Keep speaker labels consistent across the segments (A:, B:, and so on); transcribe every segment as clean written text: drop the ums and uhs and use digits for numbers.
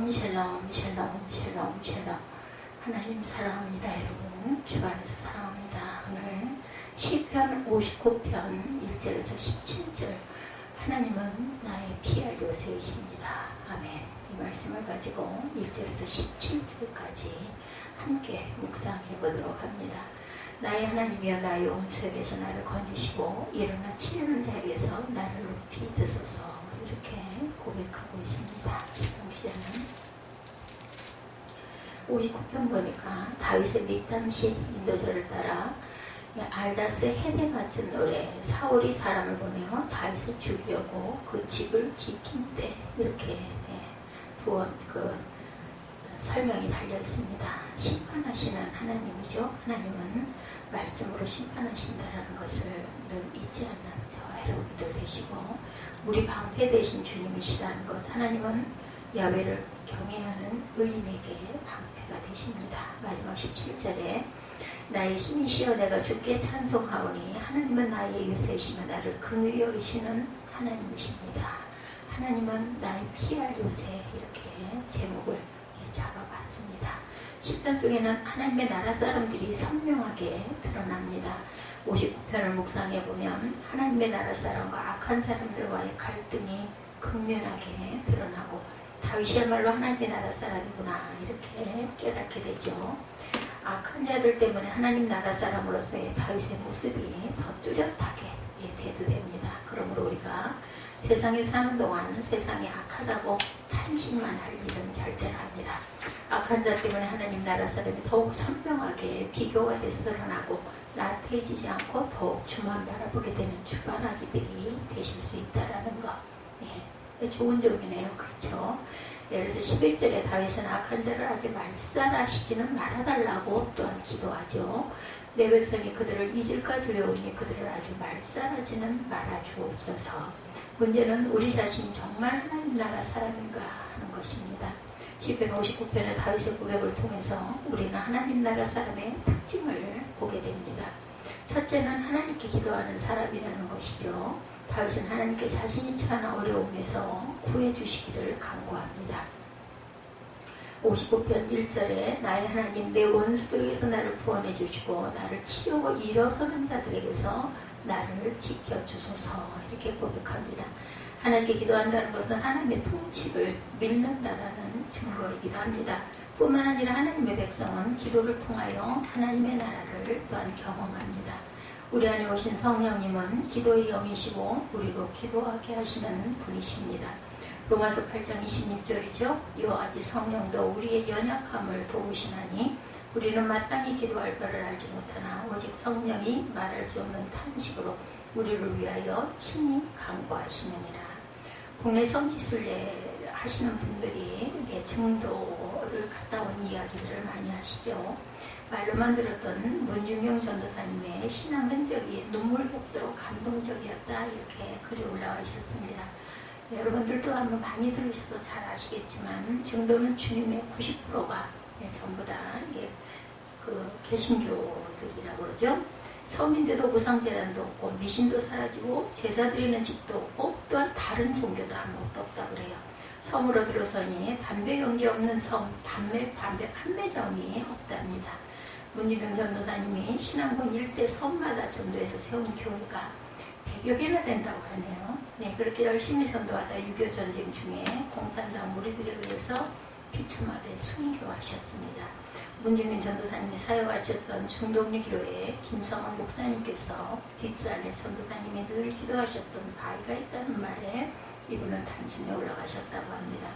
A: 샬롬 샬롬 샬롬 샬롬 샬롬. 하나님 사랑합니다. 여러분 주 안에서 사랑합니다. 오늘 시편 59편 1절에서 17절. 하나님은 나의 피할 요새이십니다. 아멘. 이 말씀을 가지고 1절에서 17절까지 함께 묵상해 보도록 합니다. 나의 하나님이여 나의 온수에게서 나를 건지시고 일어나 치려는 자에게서 나를 높이 드소서. 이렇게 고백하고 있습니다. 시편은 59편 보니까 다윗의 밑담시 인도절을 따라 알다스 헤데 같은 노래, 사울이 사람을 보내어 다윗을 죽이려고 그 집을 지킨 때, 이렇게 설명이 달려 있습니다. 심판하시는 하나님이죠. 하나님은 말씀으로 심판하신다는 것을 늘 잊지 않는 저와 여러분들 되시고, 우리 방패 되신 주님이시라는 것, 하나님은 야훼를 경외하는 의인에게 방패가 되십니다. 마지막 17절에 나의 힘이시여 내가 주께 찬송하오니 하나님은 나의 요새이시며 나를 긍휼히 여기시는 하나님이십니다. 하나님은 나의 피할 요새, 이렇게 제목을 잡아봤습니다. 시편 속에는 하나님의 나라 사람들이 선명하게 드러납니다. 59편을 묵상해보면 하나님의 나라 사람과 악한 사람들과의 갈등이 극명하게 드러나고, 다윗이야말로 하나님의 나라 사람이구나 이렇게 깨닫게 되죠. 악한 자들 때문에 하나님 나라 사람으로서의 다윗의 모습이 더 뚜렷하게 대두됩니다. 그러므로 우리가 세상에 사는 동안 세상이 악하다고 탄식만 할 일은 절대로 아니라, 악한 자 때문에 하나님 나라 사람이 더욱 선명하게 비교가 돼서 드러나고 나태해지지 않고 더욱 주만 바라보게 되는 주바라기들이 되실 수 있다라는 것. 좋은 점이네요. 그렇죠? 그래서 11절에 다윗은 악한 자를 아주 말살하시지는 말아달라고 또한 기도하죠. 내 백성이 그들을 잊을까 두려우니 그들을 아주 말살하지는 말아주옵소서. 문제는 우리 자신이 정말 하나님 나라 사람인가 하는 것입니다. 시편 59편의 다윗의 고백을 통해서 우리는 하나님 나라 사람의 특징을 보게 됩니다. 첫째는 하나님께 기도하는 사람이라는 것이죠. 다윗은 하나님께 자신이 처한 어려움에서 구해주시기를 간구합니다. 59편 1절에 나의 하나님 내 원수들에게서 나를 구원해 주시고 나를 치려고 일어서는 자들에게서 나를 지켜주소서, 이렇게 고백합니다. 하나님께 기도한다는 것은 하나님의 통치를 믿는다라는 증거이기도 합니다. 뿐만 아니라 하나님의 백성은 기도를 통하여 하나님의 나라를 또한 경험합니다. 우리 안에 오신 성령님은 기도의 영이시고 우리로 기도하게 하시는 분이십니다. 로마서 8장 26절이죠. 이와 같이 성령도 우리의 연약함을 도우시나니 우리는 마땅히 기도할 바를 알지 못하나 오직 성령이 말할 수 없는 탄식으로 우리를 위하여 친히 간구하시느니라. 국내 성기순례 하시는 분들이 증도를 갔다 온 이야기들을 많이 하시죠. 말로만 들었던 문준경 전도사님의 신앙 흔적이 눈물겹도록 감동적이었다, 이렇게 글이 올라와 있었습니다. 여러분들도 아마 많이 들으셔서 잘 아시겠지만 증도는 주님의 90%가 전부 다 개신교들이라고 그러죠. 섬인데도 무상재단도 없고 미신도 사라지고 제사 드리는 집도 없고 또한 다른 종교도 아무것도 없다고 그래요. 섬으로 들어서니 담배 연기 없는 섬, 담배 판매점이 없답니다. 문희경 전도사님이 신앙본 일대 섬마다 전도해서 세운 교회가 100여 개나 된다고 하네요. 그렇게 열심히 전도하다 6.25 전쟁 중에 공산당 무리들에 의해서 비참하게 순교하셨습니다. 문희경 전도사님이 사역하셨던 중동리교회 김성원 목사님께서 뒷산에 전도사님이 늘 기도하셨던 바위가 있다는 말에 이분은 단순히 올라가셨다고 합니다.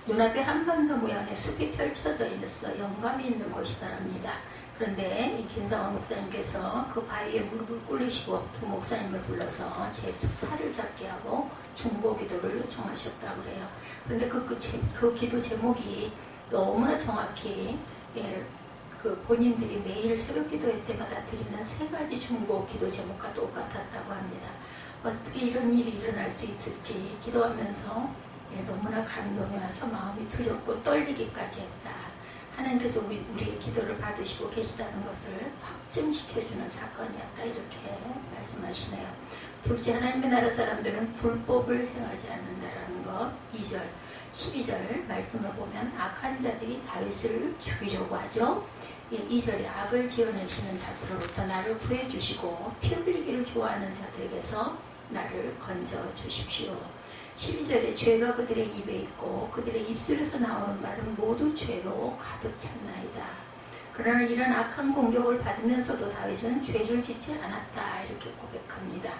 A: 눈앞에 한반도 모양의 숲이 펼쳐져 있어 영감이 있는 곳이더랍니다. 그런데 이 김성원 목사님께서 그 바위에 무릎을 꿇으시고 두 목사님을 불러서 제 두 팔을 잡게 하고 중보기도를 요청하셨다고 그래요. 그런데 그 기도 제목이 너무나 정확히 본인들이 매일 새벽 기도회 때마다 드리는 세 가지 중보 기도 제목과 똑같았다고 합니다. 어떻게 이런 일이 일어날 수 있을지 기도하면서 너무나 감동이 와서 마음이 두렵고 떨리기까지 했다. 하나님께서 우리의 기도를 받으시고 계시다는 것을 확증시켜주는 사건이었다, 이렇게 말씀하시네요. 둘째, 하나님의 나라 사람들은 불법을 행하지 않는다라는 것. 2절, 12절 말씀을 보면 악한 자들이 다윗을 죽이려고 하죠. 2절에 악을 지어내시는 자들로부터 나를 구해주시고 피 흘리기를 좋아하는 자들에게서 나를 건져주십시오. 12절에 죄가 그들의 입에 있고 그들의 입술에서 나오는 말은 모두 죄로 가득 찼나이다. 그러나 이런 악한 공격을 받으면서도 다윗은 죄를 짓지 않았다 이렇게 고백합니다.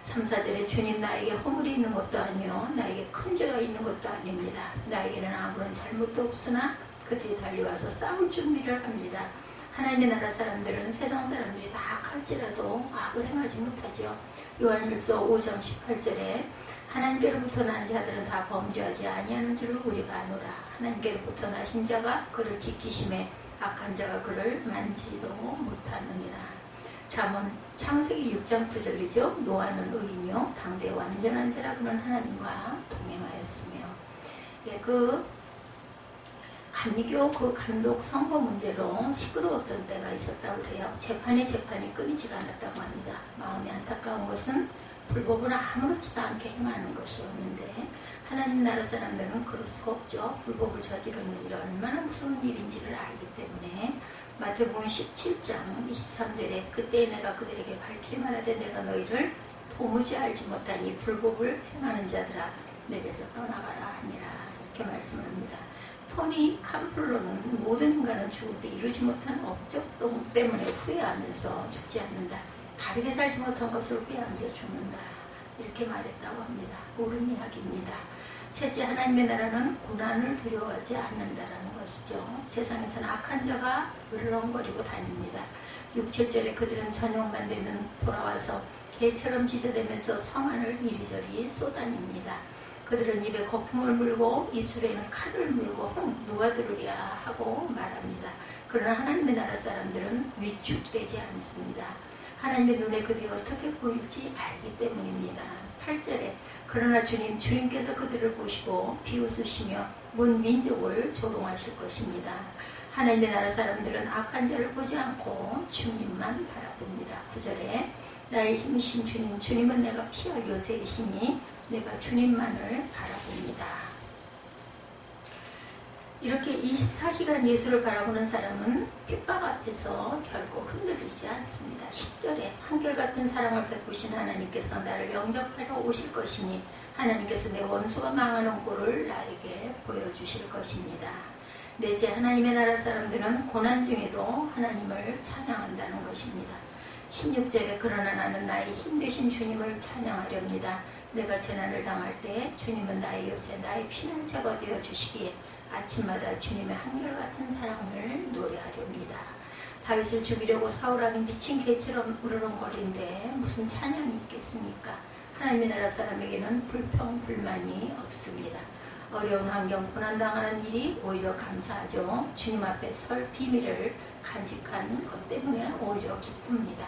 A: 3, 4절에 주님 나에게 허물이 있는 것도 아니요 나에게 큰 죄가 있는 것도 아닙니다. 나에게는 아무런 잘못도 없으나 그들이 달려와서 싸울 준비를 합니다. 하나님의 나라 사람들은 세상 사람들이 다 악할지라도 악을 행하지 못하죠. 요한일서 5장 18절에 하나님께로부터 난 자들은 다 범죄하지 아니하는 줄을 우리가 아노라. 하나님께로부터 나신 자가 그를 지키심에 악한 자가 그를 만지도 못하느니라. 잠언 창세기 6장 9절이죠. 노아는 의인이요 당대 완전한 자라 그는 하나님과 동행하였으며. 감리교 감독 선거 문제로 시끄러웠던 때가 있었다고 그래요. 재판이 끊이지가 않았다고 합니다. 마음이 안타까운 것은 불법을 아무렇지도 않게 행하는 것이었는데 하나님 나라 사람들은 그럴 수가 없죠. 불법을 저지르는 일이 얼마나 무서운 일인지를 알기 때문에 마태복음 17장 23절에 그때 내가 그들에게 밝히 말하되 내가 너희를 도무지 알지 못하니 불법을 행하는 자들아 내게서 떠나가라 하니라 이렇게 말씀합니다. 토니 캄플로는 모든 인간은 죽을 때 이루지 못한 업적 때문에 후회하면서 죽지 않는다. 바르게 살지 못한 것을 후회하면서 죽는다. 이렇게 말했다고 합니다. 옳은 이야기입니다. 셋째, 하나님의 나라는 고난을 두려워하지 않는다라는 것이죠. 세상에서는 악한 자가 으르렁거리고 다닙니다. 6, 7절에 그들은 저녁만 되면 돌아와서 개처럼 지저대면서 성안을 이리저리 쏘다닙니다. 그들은 입에 거품을 물고 입술에는 칼을 물고 누가 들으랴 하고 말합니다. 그러나 하나님의 나라 사람들은 위축되지 않습니다. 하나님의 눈에 그들이 어떻게 보일지 알기 때문입니다. 8절에 그러나 주님께서 그들을 보시고 비웃으시며 문 민족을 조롱하실 것입니다. 하나님의 나라 사람들은 악한 자를 보지 않고 주님만 바라봅니다. 9절에 나의 힘이신 주님은 내가 피할 요새이시니 내가 주님만을 바라봅니다. 이렇게 24시간 예수를 바라보는 사람은 핍박 앞에서 결코 흔들리지 않습니다. 10절에 한결같은 사랑을 베푸신 하나님께서 나를 영접하러 오실 것이니 하나님께서 내 원수가 망하는 꼴을 나에게 보여주실 것입니다. 넷째, 하나님의 나라 사람들은 고난 중에도 하나님을 찬양한다는 것입니다. 16절에 그러나 나는 나의 힘되신 주님을 찬양하렵니다. 내가 재난을 당할 때 주님은 나의 요새 나의 피난처가 되어 주시기에 아침마다 주님의 한결같은 사랑을 노래하렵니다. 다윗을 죽이려고 사울왕이 미친 개처럼 우르렁거리는데 무슨 찬양이 있겠습니까? 하나님의 나라 사람에게는 불평불만이 없습니다. 어려운 환경 고난당하는 일이 오히려 감사하죠. 주님 앞에 설 비밀을 간직한 것 때문에 오히려 기쁩니다.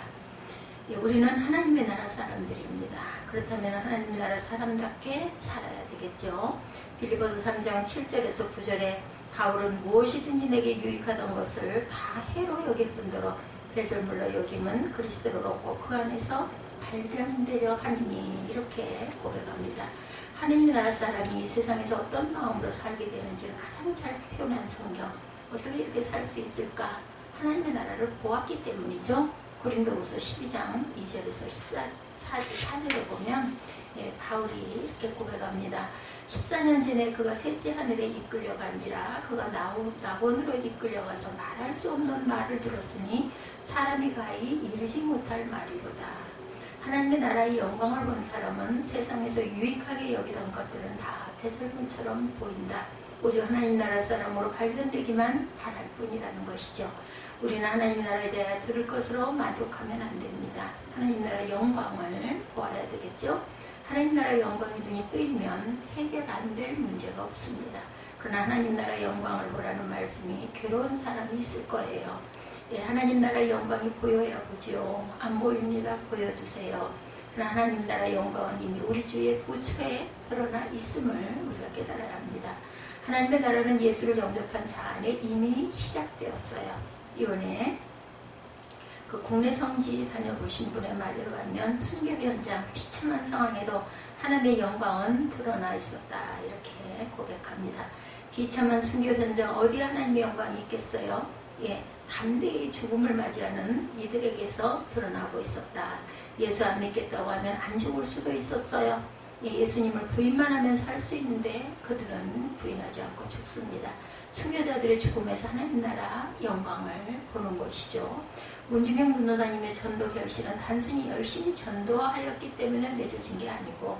A: 우리는 하나님의 나라 사람들입니다. 그렇다면 하나님의 나라 사람답게 살아야 되겠죠. 빌립보서 3장 7절에서 9절에 바울은 무엇이든지 내게 유익하던 것을 다 해로 여길 뿐더러 배설물로 여김은 그리스도를 얻고 그 안에서 발견되려 하니 이렇게 고백합니다. 하나님의 나라 사람이 세상에서 어떤 마음으로 살게 되는지를 가장 잘 표현한 성경. 어떻게 이렇게 살 수 있을까? 하나님의 나라를 보았기 때문이죠. 고린도후서 12장 2절에서 4절에 보면 바울이 이렇게 고백합니다. 14년 전에 그가 셋째 하늘에 이끌려간지라 그가 낙원으로 이끌려가서 말할 수 없는 말을 들었으니 사람이 가히 이르지 못할 말이로다. 하나님의 나라의 영광을 본 사람은 세상에서 유익하게 여기던 것들은 다 배설물처럼 보인다. 오직 하나님 나라 사람으로 발견되기만 바랄 뿐이라는 것이죠. 우리는 하나님 나라에 대해 들을 것으로 만족하면 안 됩니다. 하나님 나라의 영광을 보아야 되겠죠. 하나님 나라의 영광이 눈이 뜨이면 해결 안 될 문제가 없습니다. 그러나 하나님 나라의 영광을 보라는 말씀이 괴로운 사람이 있을 거예요. 하나님 나라의 영광이 보여야 보지요. 안 보입니다. 보여주세요. 그러나 하나님 나라의 영광은 이미 우리 주의 도처에 드러나 있음을 우리가 깨달아야 합니다. 하나님의 나라는 예수를 영접한 자 안에 이미 시작되었어요. 이번에 국내 성지 다녀보신 분의 말로 하면 순교 현장 비참한 상황에도 하나님의 영광은 드러나 있었다. 이렇게 고백합니다. 비참한 순교 현장 어디 하나님의 영광이 있겠어요? 예, 담대히 죽음을 맞이하는 이들에게서 드러나고 있었다. 예수 안 믿겠다고 하면 안 죽을 수도 있었어요. 예, 예수님을 부인만 하면 살 수 있는데 그들은 부인하지 않고 죽습니다. 순교자들의 죽음에서 하나님 나라 영광을 보는 것이죠. 문중영 문호사님의 전도 결실은 단순히 열심히 전도하였기 때문에 맺어진 게 아니고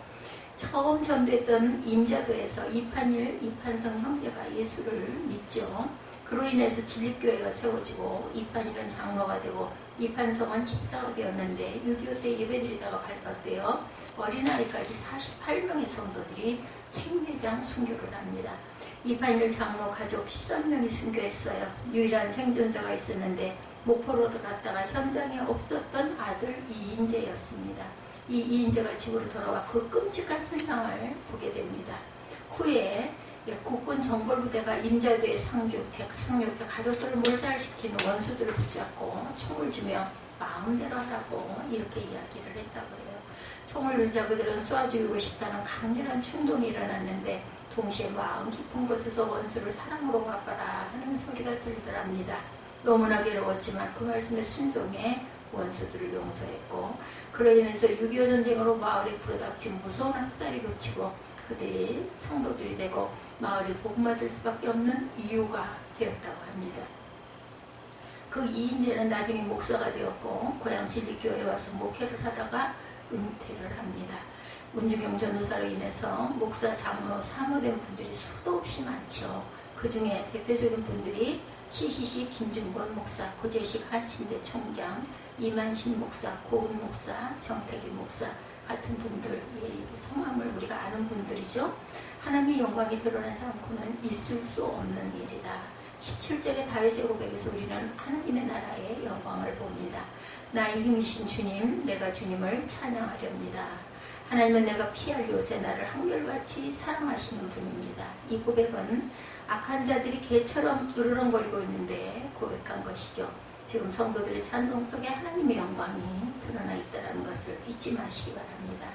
A: 처음 전도했던 임자도에서 이판일, 이판성 형제가 예수를 믿죠. 그로 인해서 진립교회가 세워지고 이판일은 장로가 되고 이판성은 집사가 되었는데 6.25 때 예배드리다가 발각되어 어린아이까지 48명의 성도들이 생매장 순교를 합니다. 이판일 장로 가족 13명이 순교했어요. 유일한 생존자가 있었는데 목포로 갔다가 현장에 없었던 아들 이인재였습니다. 이 이인재가 집으로 돌아와 그 끔찍한 현상을 보게 됩니다. 후에 국군 정벌부대가 임자도에 상륙해 가족들을 몰살시키는 원수들을 붙잡고 총을 주며 마음대로 하라고 이렇게 이야기를 했다고 해요. 총을 들자 그들은 쏴 죽이고 싶다는 강렬한 충동이 일어났는데 동시에 마음 깊은 곳에서 원수를 사랑으로 갚아라 하는 소리가 들리더랍니다. 너무나 괴로웠지만 그 말씀에 순종해 원수들을 용서했고 그로 인해서 6.25 전쟁으로 마을에 불어닥친 무서운 학살이 그치고 그들이 성도들이 되고 마을이 복음받을 수밖에 없는 이유가 되었다고 합니다. 그 이인재는 나중에 목사가 되었고 고향 진리교회에 와서 목회를 하다가 은퇴를 합니다. 문중영 전도사로 인해서 목사, 장로, 사모된 분들이 수도 없이 많죠. 그 중에 대표적인 분들이 CCC 김준권 목사, 고재식 한신대 총장, 이만신 목사, 고은 목사, 정태기 목사 같은 분들, 성함을 우리가 아는 분들이죠. 하나님의 영광이 드러나지 않고는 있을 수 없는 일이다. 17절의 다윗의 고백에서 우리는 하나님의 나라의 영광을 봅니다. 나의 힘이신 주님, 내가 주님을 찬양하렵니다. 하나님은 내가 피할 요새 나를 한결같이 사랑하시는 분입니다. 이 고백은 악한 자들이 개처럼 으르렁거리고 있는데 고백한 것이죠. 지금 성도들의 찬송 속에 하나님의 영광이 드러나 있다는 것을 잊지 마시기 바랍니다.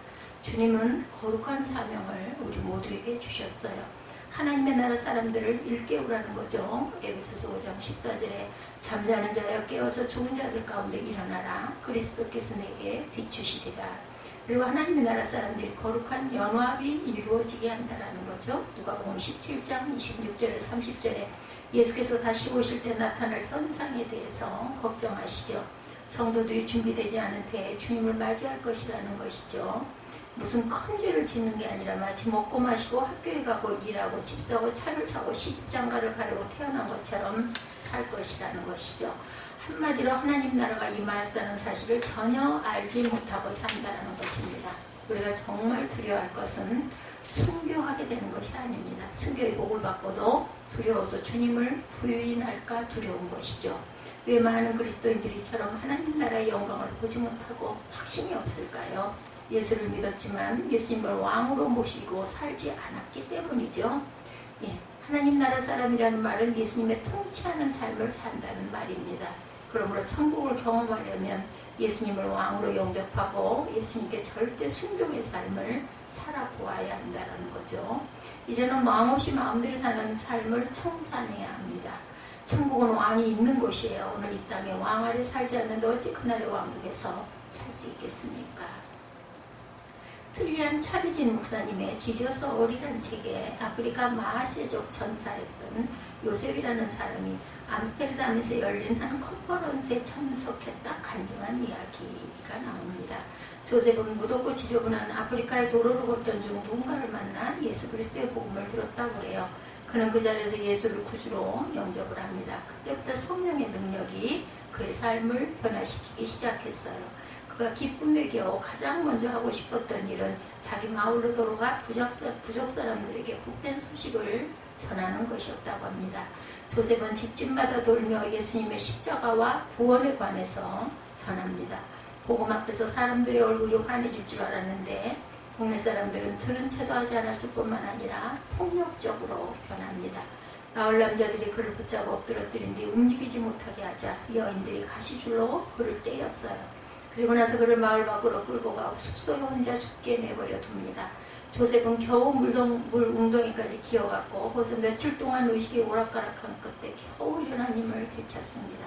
A: 주님은 거룩한 사명을 우리 모두에게 주셨어요. 하나님의 나라 사람들을 일깨우라는 거죠. 에베소서 5장 14절에 잠자는 자여 깨어서 죽은 자들 가운데 일어나라. 그리스도께서 내게 비추시리라. 그리고 하나님의 나라 사람들이 거룩한 연합이 이루어지게 한다는 거죠. 누가복음 17장 26절에 30절에 예수께서 다시 오실 때 나타날 현상에 대해서 걱정하시죠. 성도들이 준비되지 않은 때에 주님을 맞이할 것이라는 것이죠. 무슨 큰 죄를 짓는 게 아니라 마치 먹고 마시고 학교에 가고 일하고 집 사고 차를 사고 시집장가를 가려고 태어난 것처럼 살 것이라는 것이죠. 한마디로 하나님 나라가 임하였다는 사실을 전혀 알지 못하고 산다는 것입니다. 우리가 정말 두려워할 것은 순교하게 되는 것이 아닙니다. 순교의 복을 받고도 두려워서 주님을 부인할까 두려운 것이죠. 왜 많은 그리스도인들이 이처럼 하나님 나라의 영광을 보지 못하고 확신이 없을까요? 예수를 믿었지만 예수님을 왕으로 모시고 살지 않았기 때문이죠. 하나님 나라 사람이라는 말은 예수님의 통치하는 삶을 산다는 말입니다. 그러므로 천국을 경험하려면 예수님을 왕으로 영접하고 예수님께 절대 순종의 삶을 살아보아야 한다는 거죠. 이제는 왕 없이 마음대로 사는 삶을 청산해야 합니다. 천국은 왕이 있는 곳이에요. 오늘 이 땅에 왕 아래 살지 않는데 어찌 그날의 왕국에서 살 수 있겠습니까? 틀리안 차비진 목사님의 지저스 어리란 책에 아프리카 마하세족 전사였던 요셉이라는 사람이 암스테르담에서 열린 한 컨퍼런스에 참석했다 간증한 이야기가 나옵니다. 조셉은 무덥고 지저분한 아프리카의 도로를 걷던 중 누군가를 만나 예수 그리스도의 복음을 들었다고 그래요. 그는 그 자리에서 예수를 구주로 영접을 합니다. 그때부터 성령의 능력이 그의 삶을 변화시키기 시작했어요. 그가 기쁨에 겨워 가장 먼저 하고 싶었던 일은 자기 마을로 돌아가 부족 사람들에게 복된 소식을 전하는 것이었다고 합니다. 조셉은 집집마다 돌며 예수님의 십자가와 구원에 관해서 전합니다. 복음 앞에서 사람들의 얼굴이 환해질 줄 알았는데 동네 사람들은 들은 채도 하지 않았을 뿐만 아니라 폭력적으로 변합니다. 나홀 남자들이 그를 붙잡아 엎드러뜨린 뒤 움직이지 못하게 하자 여인들이 가시줄로 그를 때렸어요. 그리고 나서 그를 마을 밖으로 끌고 가 숲속에 혼자 죽게 내버려 둡니다. 조셉은 겨우 물 웅덩이까지 기어갔고 거기서 며칠 동안 의식이 오락가락한 끝에 겨우 하나님을 되찾습니다.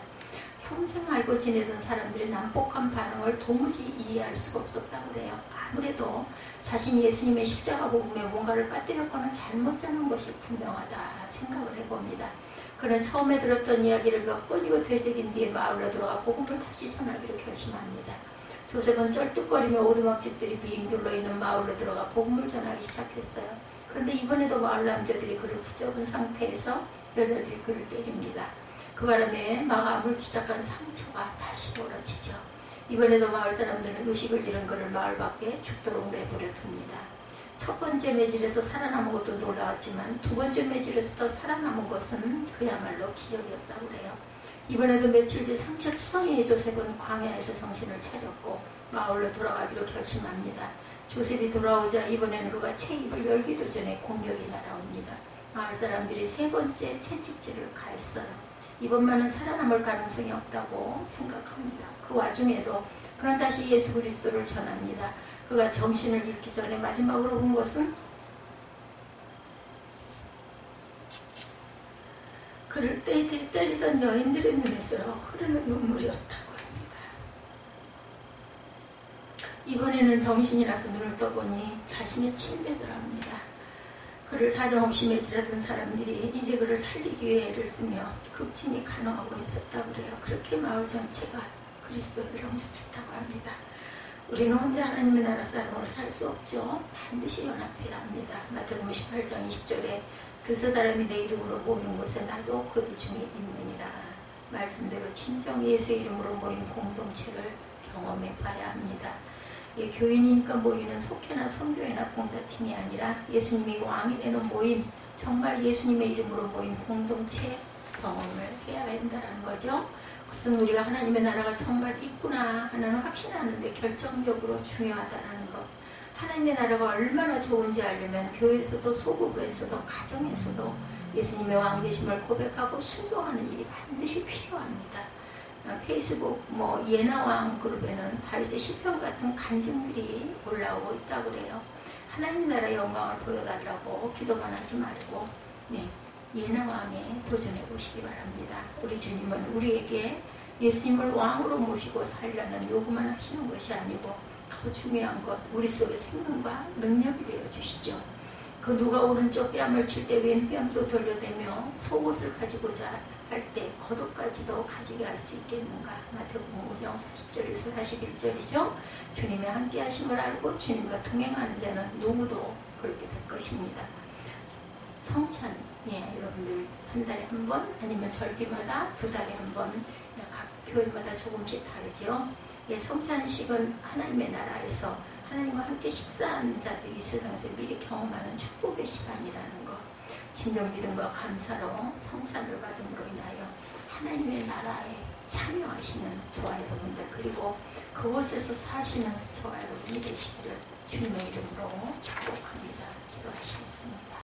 A: 평생 알고 지내던 사람들의 난폭한 반응을 도무지 이해할 수가 없었다고 그래요. 아무래도 자신이 예수님의 십자가 복음에 뭔가를 빠뜨렸거나 잘못 전한 것이 분명하다 생각을 해봅니다. 그는 처음에 들었던 이야기를 몇 번이고 되새긴 뒤에 마을로 들어가 복음을 다시 전하기로 결심합니다. 조셉은 쩔뚝거리며 오두막집들이 빙 둘러있는 마을로 들어가 복음을 전하기 시작했어요. 그런데 이번에도 마을 남자들이 그를 붙잡은 상태에서 여자들이 그를 때립니다. 그 바람에 마음을 시작한 상처가 다시 벌어지죠. 이번에도 마을 사람들은 의식을 잃은 그를 마을 밖에 죽도록 내버려 둡니다. 첫 번째 매질에서 살아남은 것도 놀라웠지만 두 번째 매질에서 살아남은 것은 그야말로 기적이었다고 그래요. 이번에도 며칠 뒤 상처투성이의 조셉은 광야에서 정신을 차렸고 마을로 돌아가기로 결심합니다. 조셉이 돌아오자 이번에는 그가 채입을 열기도 전에 공격이 날아옵니다. 마을 사람들이 세 번째 채찍질을 가했어요. 이번만은 살아남을 가능성이 없다고 생각합니다. 그 와중에도 그는 다시 예수 그리스도를 전합니다. 그가 정신을 잃기 전에 마지막으로 본 것은 그를 때리던 여인들의 눈에서 흐르는 눈물이었다고 합니다. 이번에는 정신이 나서 눈을 떠보니 자신의 친제더랍니다. 그를 사정없이 매질하던 사람들이 이제 그를 살리기 위해 애를 쓰며 극진히 간호하고 있었다고 그래요. 그렇게 마을 전체가 그리스도를 영접했다고 합니다. 우리는 혼자 하나님의 나라 사람으로 살 수 없죠. 반드시 연합해야 합니다. 마태복음 18장 20절에 두세 사람이 내 이름으로 모인 곳에 나도 그들 중에 있느니라. 말씀대로 친정 예수의 이름으로 모인 공동체를 경험해 봐야 합니다. 예, 교인이니까 모이는 속회나 선교회나 봉사팀이 아니라 예수님이 왕이 되는 모임, 정말 예수님의 이름으로 모인 공동체 경험을 해야 한다는 거죠. 그것은 우리가 하나님의 나라가 정말 있구나 하는 확신하는데 결정적으로 중요하다는 것. 하나님의 나라가 얼마나 좋은지 알려면 교회에서도 소그룹에서도 가정에서도 예수님의 왕되심을 고백하고 순종하는 일이 반드시 필요합니다. 페이스북 예나왕 그룹에는 다윗의 시편 같은 간증들이 올라오고 있다고 그래요. 하나님 나라의 영광을 보여달라고 기도만 하지 말고 예나왕에 도전해 보시기 바랍니다. 우리 주님은 우리에게 예수님을 왕으로 모시고 살려는 요구만 하시는 것이 아니고 더 중요한 것, 우리 속에 생명과 능력이 되어주시죠. 그 누가 오른쪽 뺨을 칠 때 왼뺨도 돌려대며 속옷을 가지고자 할 때 겉옷까지도 가지게 할 수 있겠는가. 마태복음 5장 40절에서 41절이죠. 주님의 함께 하심을 알고 주님과 동행하는 자는 누구도 그렇게 될 것입니다. 성찬, 여러분들 한 달에 한 번 아니면 절기마다 두 달에 한 번, 각 교회마다 조금씩 다르죠. 성찬식은 하나님의 나라에서 하나님과 함께 식사한 자들이 이 세상에서 미리 경험하는 축복의 시간이라는 것. 진정 믿음과 감사로 성찬을 받음으로 인하여 하나님의 나라에 참여하시는 저와 여러분들, 그리고 그곳에서 사시는 저와 여러분이 되시기를 주님의 이름으로 축복합니다. 기도하시겠습니다.